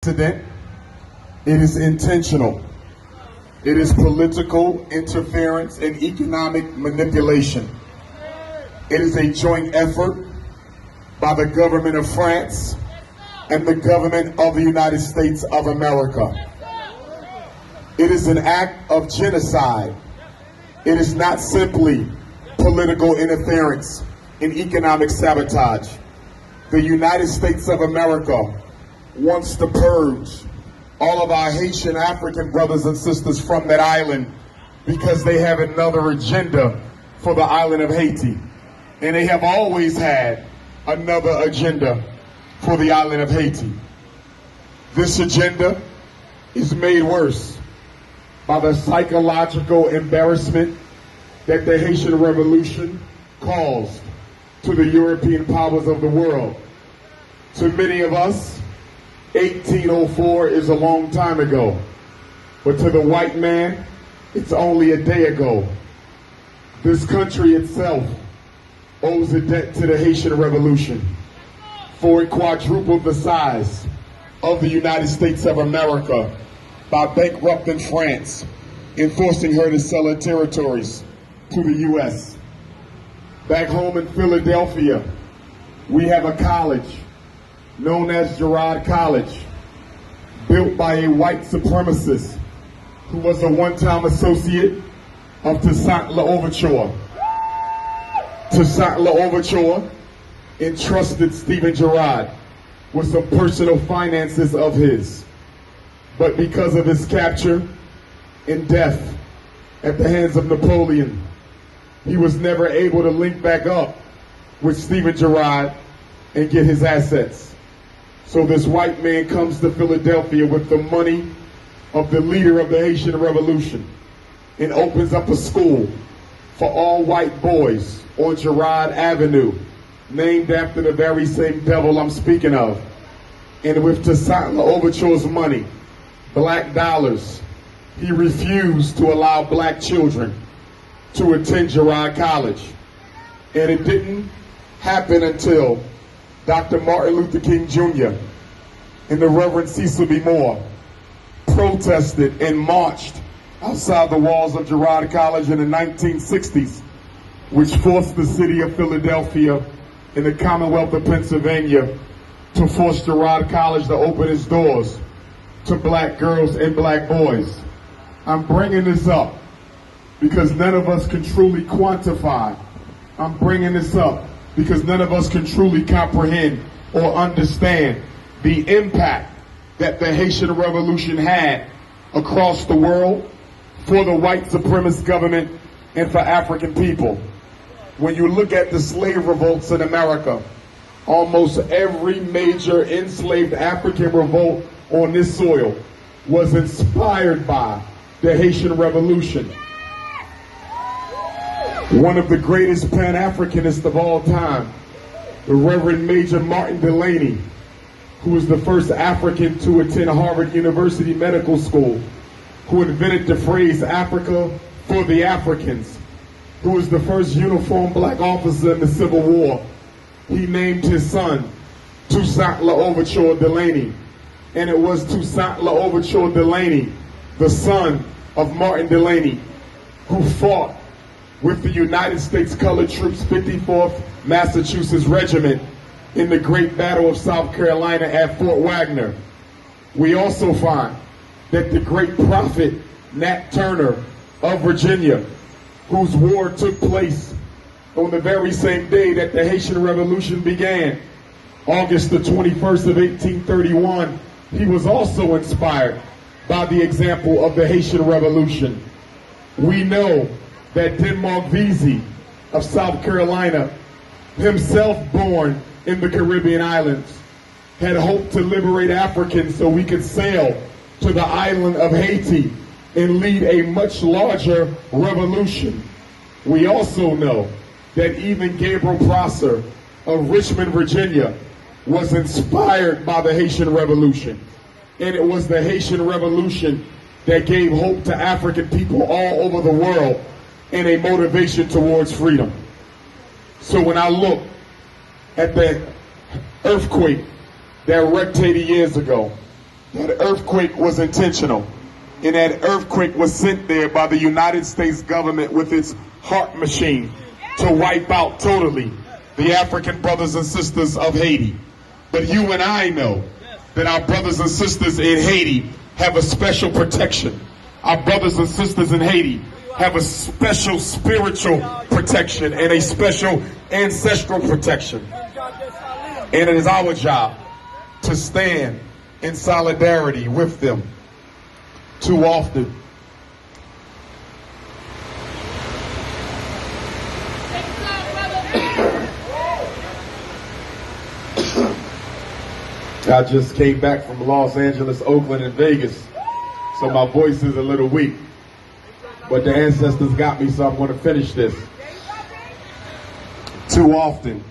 Accident. It is intentional. It is political interference and economic manipulation. It is a joint effort by the government of France and the government of the United States of America. It is an act of genocide. It is not simply political interference and economic sabotage. The United States of America wants to purge all of our Haitian African brothers and sisters from that island because they have another agenda for the island of Haiti. And they have always had another agenda for the island of Haiti. This agenda is made worse by the psychological embarrassment that the Haitian Revolution caused to the European powers of the world. To many of us, 1804 is a long time ago, but to the white man, it's only a day ago. This country itself owes a debt to the Haitian Revolution, for it quadrupled the size of the United States of America by bankrupting France and forcing her to sell her territories to the U.S. Back home in Philadelphia, we have a college known as Girard College, built by a white supremacist who was a one-time associate of Toussaint L'Ouverture. Toussaint L'Ouverture entrusted Stephen Girard with some personal finances of his. But because of his capture and death at the hands of Napoleon, he was never able to link back up with Stephen Girard and get his assets. So this white man comes to Philadelphia with the money of the leader of the Haitian Revolution and opens up a school for all white boys on Girard Avenue, named after the very same devil I'm speaking of. And with Toussaint L'Ouverture's money, black dollars, he refused to allow black children to attend Girard College. And it didn't happen until Dr. Martin Luther King Jr. and the Reverend Cecil B. Moore protested and marched outside the walls of Girard College in the 1960s, which forced the city of Philadelphia and the Commonwealth of Pennsylvania to force Girard College to open its doors to black girls and black boys. I'm bringing this up because none of us can truly quantify. I'm bringing this up because none of us can truly comprehend or understand the impact that the Haitian Revolution had across the world for the white supremacist government and for African people. When you look at the slave revolts in America, almost every major enslaved African revolt on this soil was inspired by the Haitian Revolution. One of the greatest Pan-Africanists of all time, the Reverend Major Martin Delany, who was the first African to attend Harvard University Medical School, who invented the phrase Africa for the Africans, who was the first uniformed black officer in the Civil War. He named his son Toussaint L'Ouverture Delany, and it was Toussaint L'Ouverture Delany, the son of Martin Delany, who fought with the United States Colored Troops 54th Massachusetts Regiment in the Great Battle of South Carolina at Fort Wagner. We also find that the great prophet Nat Turner of Virginia, whose war took place on the very same day that the Haitian Revolution began, August the 21st of 1831, he was also inspired by the example of the Haitian Revolution. We know that Denmark Vesey of South Carolina, himself born in the Caribbean islands, had hoped to liberate Africans so we could sail to the island of Haiti and lead a much larger revolution. We also know that even Gabriel Prosser of Richmond, Virginia, was inspired by the Haitian Revolution. And it was the Haitian Revolution that gave hope to African people all over the world and a motivation towards freedom. So when I look at the earthquake that wrecked Haiti years ago, That earthquake was intentional. And that earthquake was sent there by the United States government with its heart machine to wipe out totally the African brothers and sisters of Haiti. But you and I know that our brothers and sisters in Haiti have a special protection. Our brothers and sisters in Haiti have a special spiritual protection and a special ancestral protection. And it is our job to stand in solidarity with them. Too often, I just came back from Los Angeles, Oakland, and Vegas, so my voice is a little weak. But the ancestors got me, so I'm going to finish this. Too often,